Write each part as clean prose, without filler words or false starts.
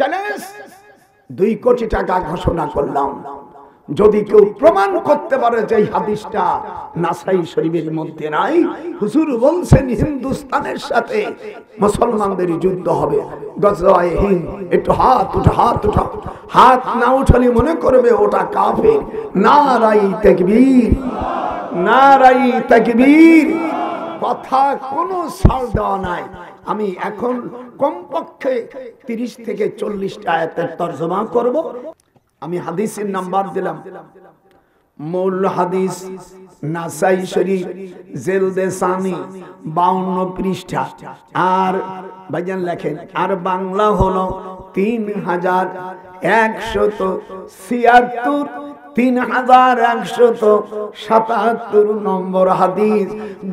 Challenge 2 কোটি টাকা ঘোষণা করলাম, যদি কেউ প্রমাণ করতে পারে যে এই হাদিসটা নাসাই শরীফের মধ্যে নাই, হুজুর বলছেন হিন্দুস্তানের সাথে মুসলমানদের যুদ্ধ হবে, গজওয়ায়ে হিন্দ। একটু হাত উঠা, হাত উঠা। হাত না উঠালে মনে করবে ওটা কাফের। নারাই তাকবীর, নারাই তাকবীর। কথা কোনো ছাড় দেওয়া নাই। আমি এখন কমপক্ষে 30 থেকে 40টা আয়াতের তরজমা করব। আমি হাদিসের নাম্বার দিলাম, মূল হাদিস নাসাই শরীফ জেলদে সানি 52 পৃষ্ঠা। আর ভাইজান লেখেন, আর বাংলা হলো 3176, 3177 নম্বর হাদিস।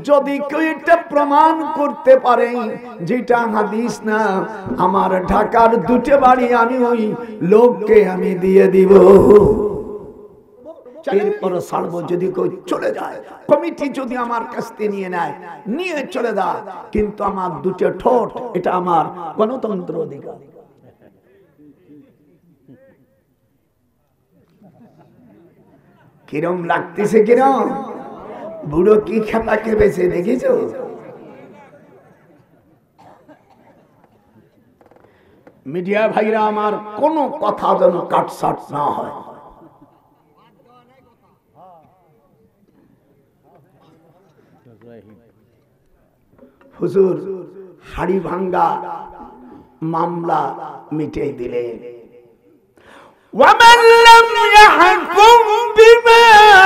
যদি কেউ এটা প্রমাণ করতে পারে যেটা হাদিস না, আমার ঢাকার 2টা বাড়ি আমি ওই লোককে আমি দিয়ে দিব। এরপর ছাড়বো যদি কেউ চলে যায়, কমিটি যদি আমার কাছ থেকে নিয়ে নেয়, নিয়ে চলে যায়, কিন্তু আমার 2টা ঠোঁট, এটা আমার গণতন্ত্র অধিকার। কিরম লাগতেছে, কিরম বুড়ো কি খেপাকে বেছে দেখেছো? মিডিয়া ভাইরা আমার কোনো কথা যেন কাটছাট না হয়। হুজুর হাড়ি ভাঙ্গা মামলা মিটিয়ে দিলেন। وَمَنْ لَمْ يَحْكُمْ بِمَا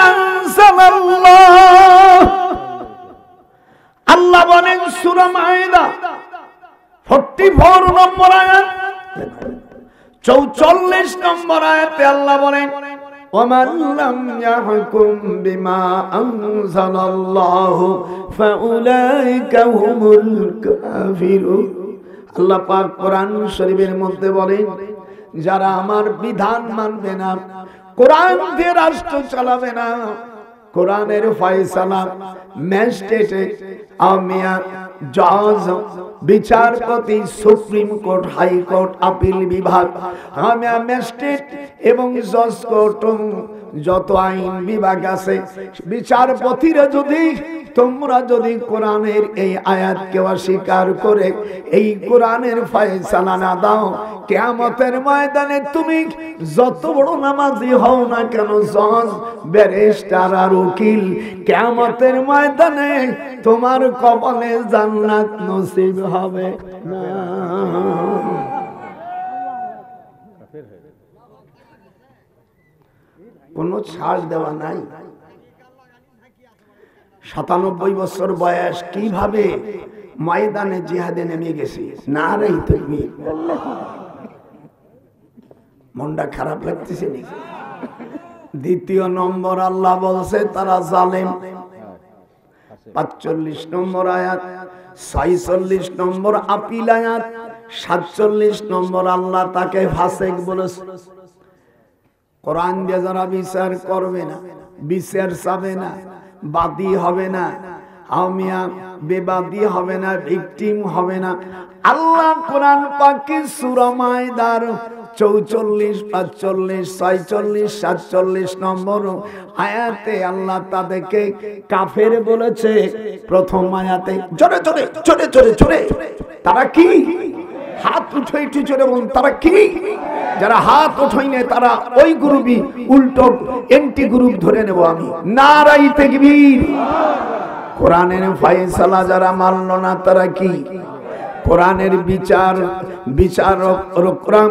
أَنزَلَ اللَّهُ, আল্লাহ বলেন সূরা মাইদা 44 নম্বর আয়াত, 44 নম্বর আয়াতে আল্লাহ বলেন, وَمَنْ لَمْ يَحْكُمْ بِمَا أَنزَلَ اللَّهُ فَأُولَئِكَ هُمُ الْكَافِرُونَ। আল্লাহ পাক কোরআন শরীফের মধ্যে বলেন, যারা আমার বিধান মানবে না, কোরআন দিয়ে রাষ্ট্র চালাবে না, কোরআনের ফয়সালা ম্যাজিস্ট্রেটে আমিয়া জজ বিচারপতি, supreme court, high court, appeal বিভাগ, আমিয়া ম্যাজিস্ট্রেট এবং জজ কোর্ট, যত আইন বিভাগ আছে, বিচারপতিরা যদি তোমরা যদি কোরআনের এই আয়াতকে অস্বীকার করে এই কোরআনের ফয়সালা না দাও, কিয়ামতের ময়দানে তুমি যত বড় নামাজি হও না কেন, জজ, ব্যারিস্টার আর উকিল, কিয়ামতের ময়দানে তোমার কপালে জান্নাত নসিব হবে না। কোনো ছাড় দেওয়া নাই। 97 বছর বয়স, কিভাবে ময়দানে জিহাদে নেমে গেছি। নারাই তাকবীর। মনটা খারাপ লাগতেছে নাকি? 2 নম্বর আল্লাহ বলছে তারা জালেম। 45 নম্বর আয়াত, 46 নম্বর আপিল আয়াত, 47 নম্বর আল্লাহ তাকে ফাসিক বলেছে। কোরআন দিয়ে যারা বিচার করবে না, বিচার চাবে না, বাদী হবে না, আমিয়া বেবাদী হবে না, ভিকটিম হবে না, আল্লাহ কোরআন পাকে সূরা মাইদার 44, 45, 46, 47 নম্বর আয়াতে আল্লাহ তাদেরকে কাফের বলেছে। প্রথম আয়াতে জোরে জোরে জোরে জোরে জোরে, তারা কি? হাত উঠে একটু জোরে বলুন, তারা কি? যারা হাত ওঠাই না তারা ওই গ্রুপই, উল্টো এন্টি গ্রুপ ধরে নেব আমি। নারাই তাকবীর। কোরআনের ফয়সালা যারা মানল না তারা কি? কোরআনের বিচারকরা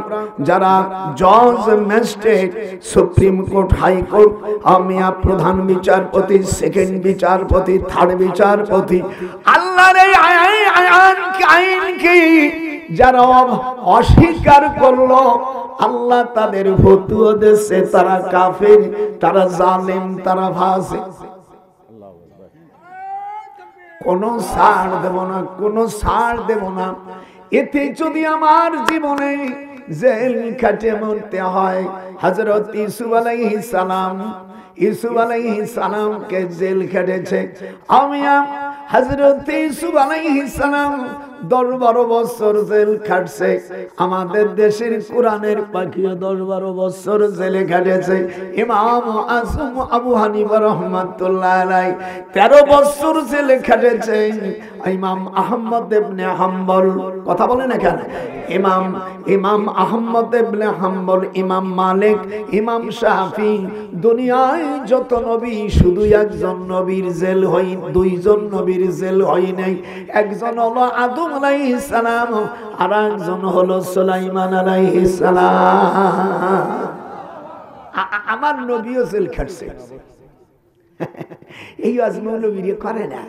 যারা জজ, magistrate, supreme court, high court, আমিয়া প্রধান বিচারপতি, সেকেন্ড বিচারপতি, থার্ড বিচারপতি, আল্লাহর এই আইনকে যারা অস্বীকার করলো, আল্লাহ তাদের ফতোয়া দিয়েছে তারা কাফের, তারা জালেম, তারা ফাসিক। কোন ছাড় দেব না, কোন ছাড় দেব না। এতে যদি আমার জীবনে জেল খাটে মরতে হয়, হযরত ইউসুফ আলাইহিস সালাম, ইউসুফ আলাইহিস সালামকে জেল খেটেছে। আমি হযরত ইউসুফ আলাইহিস সালাম 10-12 বছর জেল খাটছে। আমাদের দেশের কোরআনের পাখিও 10-12 বছর জেলে খাটেছে। ইমাম আযম আবু হানিফা রাহমাতুল্লাহ আলাইহি 13 বছর জেলে খাটেছে। ইমাম আহমদ ইবনে হাম্বল, কথা বলেন এখানে, ইমাম আহমদ ইবনে হাম্বল, ইমাম মালিক, ইমাম শাফি, দুনিয়ায় যত নবী শুধু একজন নবীর জেল হয়, 2 জন নবীর জেল হয় নাই। একজন হলো আদম আলাইহিস সালাম, আর একজন হলো সুলাইমান আলাইহিস সালাম। আমার নবীও জেল খাটছে। এই আজ মৌলবীরে করে না,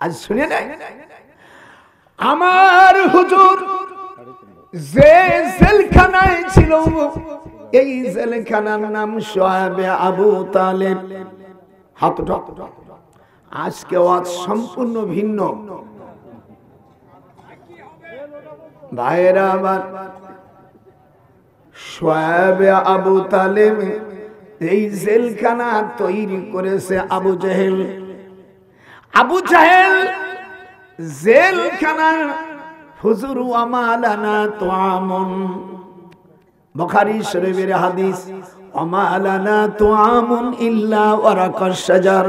আজ শুনে নাই। আমার হুজুর যে জেলখানায় ছিল, এই জেলখানার নাম সোয়াবে আবু তালেব। আজকে আজ সম্পূর্ণ ভিন্ন। ভাইয়েরা আমার, সোয়াবে আবু তালেব এই জেলখানা তৈরি করেছে আবু জাহেল। আবু জাহেল জেলখানা হুজুর আমালানা তুআমুন, বুখারী শরীফের হাদিস, আমালানা তুআমুন ইল্লা ওয়ারাকাশ শাজার,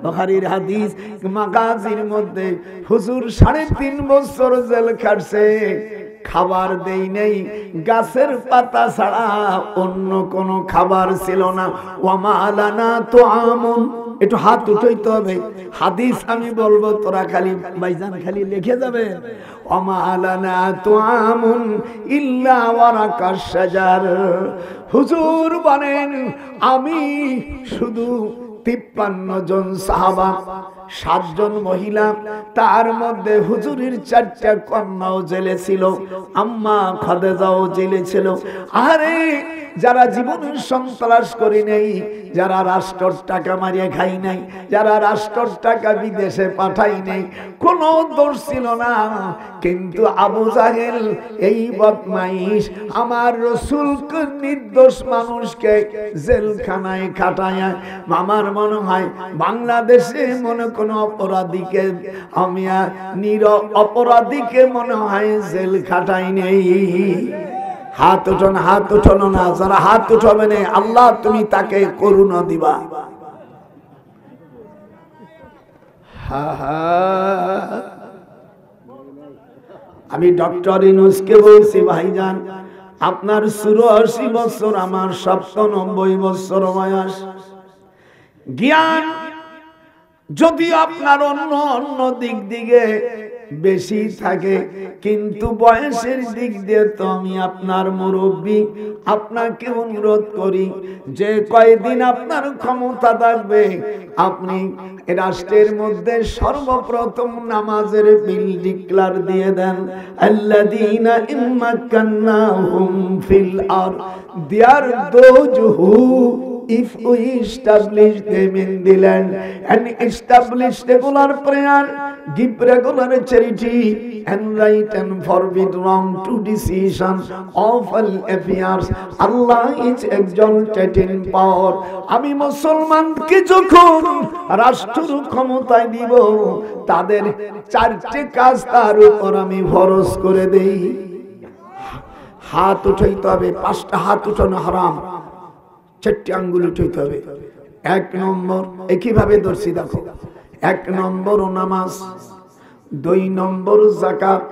বুখারীর হাদিস। মাগাজির মধ্যে হুজুর 3.5 বছর জেল খাটছে, খাবার দেই নেই, গাছের পাতা ছাড়া অন্য কোনো খাবার ছিল না। ওয়ামালানা তুআমুন, একটু হাত উঠাইতে হবে, হাদিস আমি বলবো, তোরা খালি ভাইজান খালি লিখে যাবে। ওয়ামালানা তুআমুন ইল্লা ওয়ারাকাশ শাজার। হুজুর বলেন, আমি শুধু 53 জন সাহাবা, 7 জন মহিলা, তার মধ্যে হুজুরের 4টা কন্যাও জেলে ছিল, আম্মা খাদিজাও জেলে ছিল। আরে যারা জীবনের সন্ত্রাস করি নাই, যারা রাষ্ট্রের টাকা মারিয়ে খাই নাই, যারা রাষ্ট্রের টাকা বিদেশে পাঠাই নাই, কোনো দোষ ছিল না। কিন্তু আবু জাহেল এই বদমাইশ আমার রাসূলকে, নির্দোষ মানুষকে জেলখানায় খাটায়। আমার মনে হয় বাংলাদেশে মনে কোনো অপরাধীকে, আমি অপরাধীকে মনে হয় জেল খাটাই নেই। হাত উঠান, হাত উঠানো না, যারা হাত উঠাবে না আল্লাহ তুমি তাকে করুণা দিবা। আমি ডক্টর ইউনূসকে বলছি, ভাইজান আপনার 84 বছর, আমার 97 বছর বয়স। জ্ঞান যদি আপনার অন্য দিক দিকে বেশি থাকে, কিন্তু বয়সের দিক দিয়ে তো আমি আপনার মুরব্বী। আপনাকে অনুরোধ করি, যে কয়দিন আপনার ক্ষমতা থাকবে, আপনি রাষ্ট্রের মধ্যে সর্বপ্রথম নামাজের বিল ডিক্লার দিয়ে দেন। আল্লাযীনা ইম্মাক্কান্নাহুম ফিল আরদ, they are those who if we establish them in the land and establish regular prayer, give regular charity and right and forbid wrong to decision of all affairs, Allah is exalted in power. আমি মুসলমানকে যখন রাষ্ট্র ক্ষমতায় দিব, তাদের 4টে কাজ তার উপর আমি ফরজ করে দেই। হাত উঠাইতে হবে, 5টা হাত উঠানো হারাম, 4টে আঙ্গুল উঠাইতে হবে। 1 নম্বর, একইভাবে ধরছি দেখো, 1 নম্বর নামাজ, 2 নম্বর যাকাত,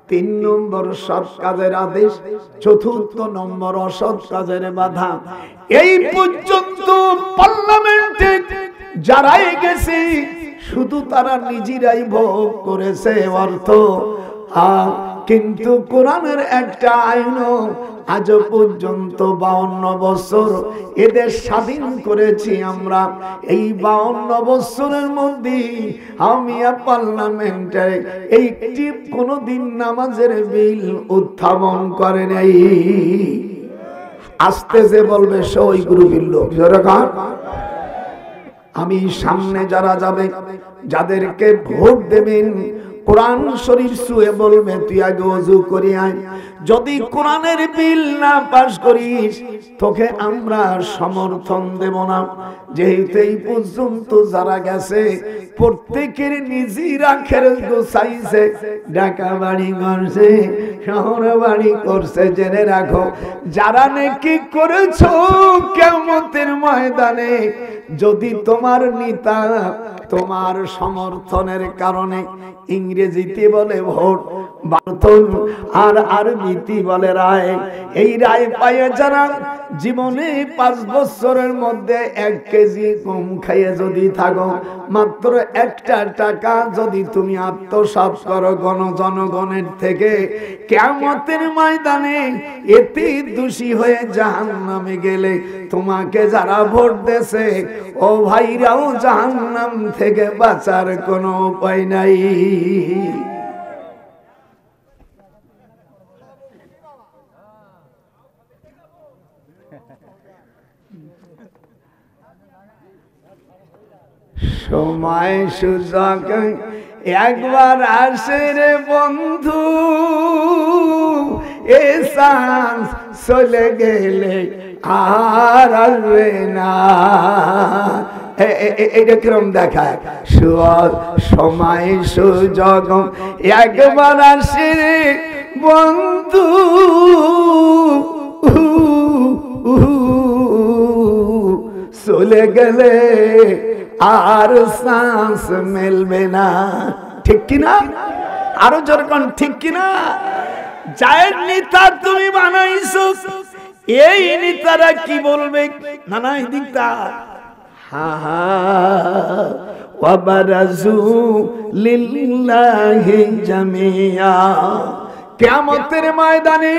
3 নম্বর সৎ কাজের আদেশ, 4 নম্বর অসৎ কাজের বাধা। এই পর্যন্ত পার্লামেন্টে যারাই গেছে শুধু তারা নিজেরাই ভোগ করেছে অর্থ, কিন্তু কোরআনের একটা আইনও আজ পর্যন্ত 52 বছর এদের স্বাধীন করেছি আমরা। এই 52 বছরের মধ্যে আমি পার্লামেন্টে একটি কোনদিন নামাজের বিল উত্থাপন করে নাই। আস্তে যে বলবে সই গ্রুপের লোক। আমি সামনে যারা যাবে, যাদেরকে ভোট দেবেন, কোরআন শরীফ ছুঁয়ে বলবে তুই আগে ওযু করে আয়। যদি কোরআনের বিল না পাস করিস তোকে আমরা সমর্থন দেব না। যেহেতু এই পর্যন্ত যারা গেছে প্রত্যেকের নিজের আখের গোছাইছে, ঢাকা বাড়ি করছে, শহর বাড়ি করছে। জেনে রাখো যারা নেকি করেছো কিয়ামতের ময়দানে যদি তোমার নেতা তোমার সমর্থনের কারণে, ইংরেজিতে বলে ভোট, বাতল আর আরবিতে বলে রায়, এই রায় পায়ে যারা জীবনে 5 বছরের মধ্যে 1 কেজি কম খাইয়ে যদি থাকো, মাত্র 1টা টাকা যদি তুমি আত্মসাৎ করো জনগণের থেকে, কিয়ামতের ময়দানে এতে দোষী হয়ে জাহান্নামে গেলে তোমাকে যারা ভোট দেছে ও ভাইরাও জাহান্নাম থেকে বাঁচার কোনো উপায় নাই। সময় সুযোগ একবার আসে রে বন্ধু, এ চান্স চলে গেলে আর আসবে না। এটা কিরম দেখায়, সময় সুযোগ একবার আসে রে বন্ধু, চলে গেলে আর শ্বাস মেলবে না। ঠিক কিনা? আরো যেরকম ঠিক কিনা? যায়ের নেতা তুমি বানাইছো, এই নেতারা কি বলবে? নানা দিকটা হা হা ওয়াবারাজু লিল্লাহি জামিয়া। কিয়ামতের ময়দানে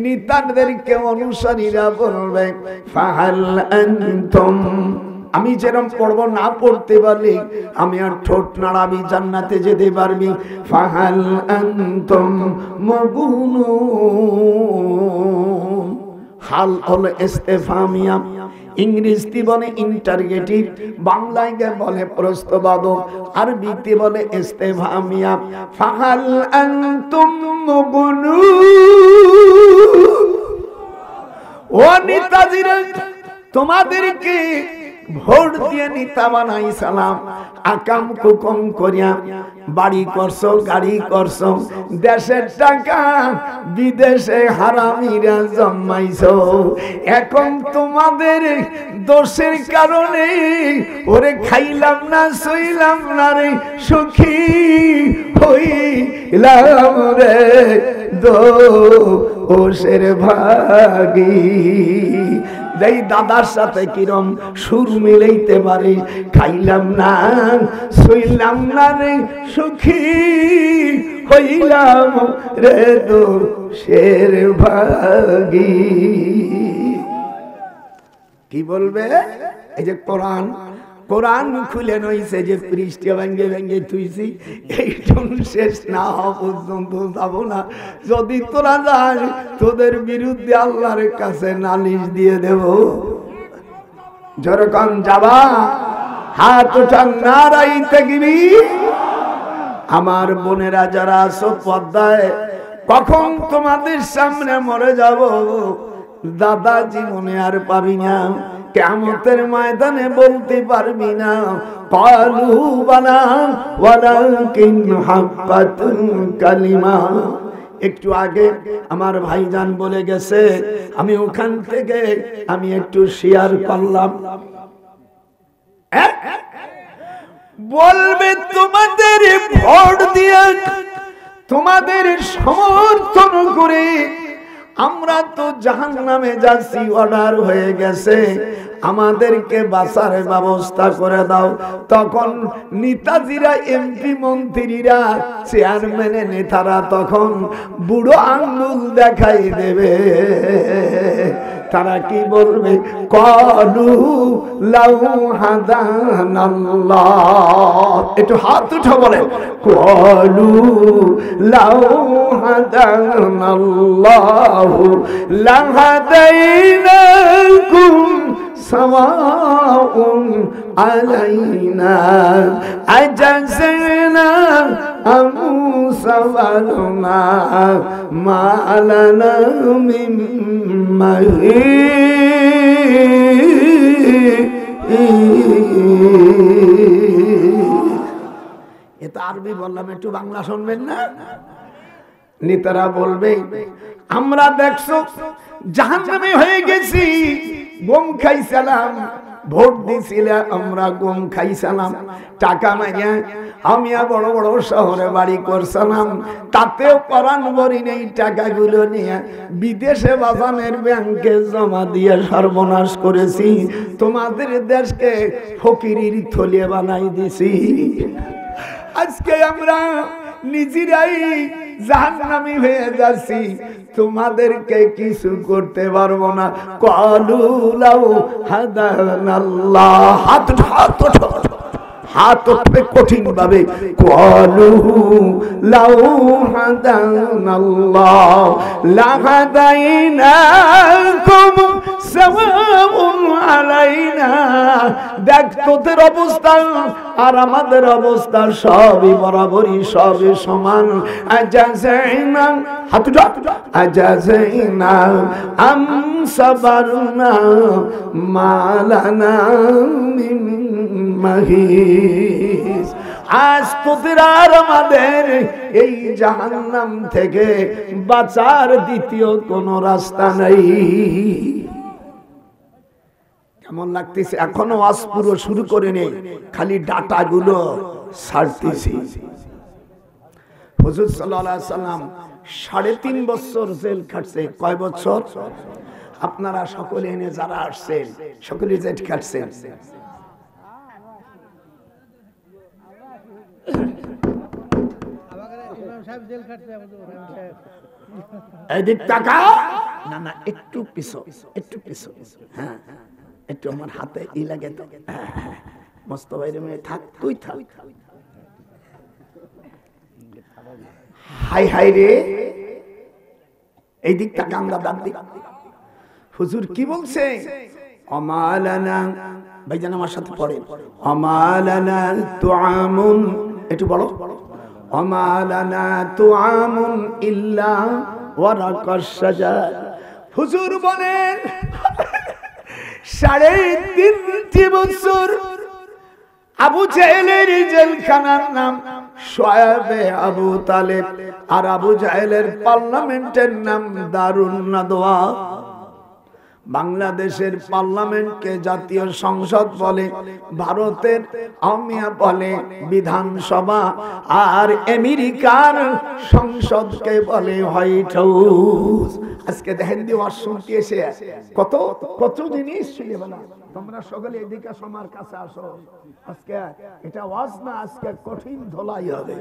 নেতাদেরকে অনুসারীরা বলবে ফাহাল আনতুম, আমি যেরকম পড়ব না পড়তে পারলে আমি আর ঠোঁট নাড়াবি জান্নাতে যেতে পারবি। ফাহাল আনতুম মাগুনুন, হাল হলো ইস্তেফামিয়া, ইংরেজিতে বলে ইন্টারগেটিভ, বাংলায় বলে প্রশ্নবাদক, আরবিতে বলে ইস্তেফামিয়া। ফাহাল আনতুম মাগুনুন, ও নেতাজিরা তোমাদেরকে ভোট দিয়ে নেতা বানাইছিলাম, আকাম কুকম করিয়া বাড়ি করছো, গাড়ি করছো, দেশের টাকা বিদেশে হারামিরা জমাইছো। এখন তোমাদের দোষের কারণে ওরে খাইলাম না, সইলাম না রে, সুখী হইলাম রে দোষের ভাগী। এই দাদার সাথে কিরম সুর মিলাইতে পারে, খাইলাম না, সইলাম না রে, সুখী হইলাম রে দোষের ভাগী। কি বলবে? এই যে কোরআন, কোরআন খুলে নইছে যে পৃষ্ঠা ভেঙ্গে ভেঙ্গে তুইছি, এইটুক শেষ না হওয়া পর্যন্ত যাব না। যদি তোরা যাস তোদের বিরুদ্ধে আল্লাহর কাছে নালিশ দিয়ে দেব। যখন যাবা হাত উঠান নারাই তাকবীর। আমার বোনেরা যারা আছো পর্দায়, কখন তোমাদের সামনে মরে যাব দাদা জীবনে আর পাবি না, কিয়ামতের ময়দানে বলতে পারবি না ক্বালু বালা ওয়ালাকিন হাক্কাত কালিমা। একটু আগে আমার ভাইজান বলে গেছে, আমি ওখান থেকে আমি একটু শেয়ার করলাম। বলবে তোমাদের ভোট দিয়ে, তোমাদের সমর্থন করে আমরা তো জাহান্নামে যাচ্ছি, অর্ডার হয়ে গেছে, আমাদেরকে বাঁচার ব্যবস্থা করে দাও। তখন নেতাজিরা, এমপি মন্ত্রীরা, চেয়ারম্যানের নেতারা তখন বুড়ো আঙ্গুল দেখাই দেবে। তারা কি বলবে? ক্বালু লাউ হাদানাল্লাহ, একটু হাত উঠা বলে, ক্বালু লাউ হাদানাল্লাহু লাহাদাইনাকুম সাওয়াউন আলাইনা আজাজনা أمسفرنا ما لنا من محيص। এটা আরবি বললাম, একটু বাংলা শুনবেন না? নেতারা বলবে আমরা দেখছো জাহান্নামে হয়ে গেছি, গম খাইছিলাম, ভোট দিছিলাম, আমরা গম খাইছিলাম, টাকা মাইয়া আমি বড় বড় শহরে বাড়ি করছিলাম, তাতেও পরাণ ভরি নেই, টাকাগুলো নিয়ে বিদেশে বাজানের ব্যাংকে জমা দিয়ে সর্বনাশ করেছি, তোমাদের দেশকে ফকিরির থলিয়ে বানাই দিছি। আজকে আমরা নিজেরাই জাহান্নামী হয়ে যাচ্ছি, তোমাদেরকে কিছু করতে পারবো না। ক্বালু লাউ হাদানাল্লাহ, হাত উঠবে কঠিন ভাবে, ক্বালু লাউ হাদানাল্লাহ লাহাদাইনাকুম সাওয়াউন আলাইনা। দেখ তোদের অবস্থা আর আমাদের অবস্থা সবই বরাবরই, সবই সমান। আজাযাইনা হাতুজা আজাযাইনা আম সাবারনা মালানা মিন মাহিস। আজ তোদের আর আমাদের এই জাহান্নাম থেকে বাঁচার দ্বিতীয় কোনো রাস্তা নেই। কেমন লাগতেছে? এখনো আজ পুরো শুরু করে নেই, খালি ডাটা গুলো ছাড়তেছি। হুজুর সাল্লাল্লাহু আলাইহি সাল্লাম 3.5 বছর জেল খাটছে। কয় বছর? আপনারা সকলে এনে যারা আসছেন সকলে জেল খাটছেন। এদিক টাকা না না, একটু পিছো, একটু পিছো। হ্যাঁ, একটু আমার হাতে ই লাগে তো। মস্ত বাইরে মেয়ে থাক, তুই থাক। হাই হাই রে, এই দিক টাকা আমরা দাম দিই। হুজুর কি বলছে? অমালানা, ভাইজান আমার সাথে পড়ে, অমালানা তুআমুন, একটু বলো, অমালানা তুআমুন ইল্লা ওয়ারাকাশ শাজার। হুজুর বলেন 3.5 বছর আবু জাহেলের জেলখানার নাম শোয়েবে আবু তালেব, আর আবু জাহেলের পার্লামেন্টের নাম দারুন নাদওয়া। বাংলাদেশের পার্লামেন্টকে জাতীয় সংসদ বলে, ভারতের আওয়ামিয়া বলে বিধানসভা, আর আমেরিকার সংসদকে বলে হোয়াইট হাউস। আজকে দেখেন দি ওয়াজ শুনতে এসে কত কত জিনিস শুনে বলা। তোমরা সকলে এদিকে আমার কাছে আসো, আজকে এটা ওয়াজ না, আজকে কঠিন ধোলাই হবে।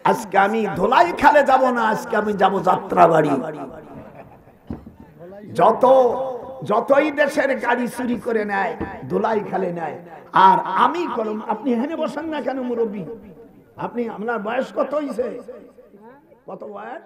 আজকে আমি ধোলাই খালে যাব না, আজকে আমি যাব যাত্রাবাড়ি। যতই দেশের গাড়ি চুরি করে নেয়, ধোলাই খালে নেয়, আর আমি করম। আপনি এখানে বসেন না কেন মুরব্বী? আপনি আপনার বয়স কত হয়েছে? কত বয়স?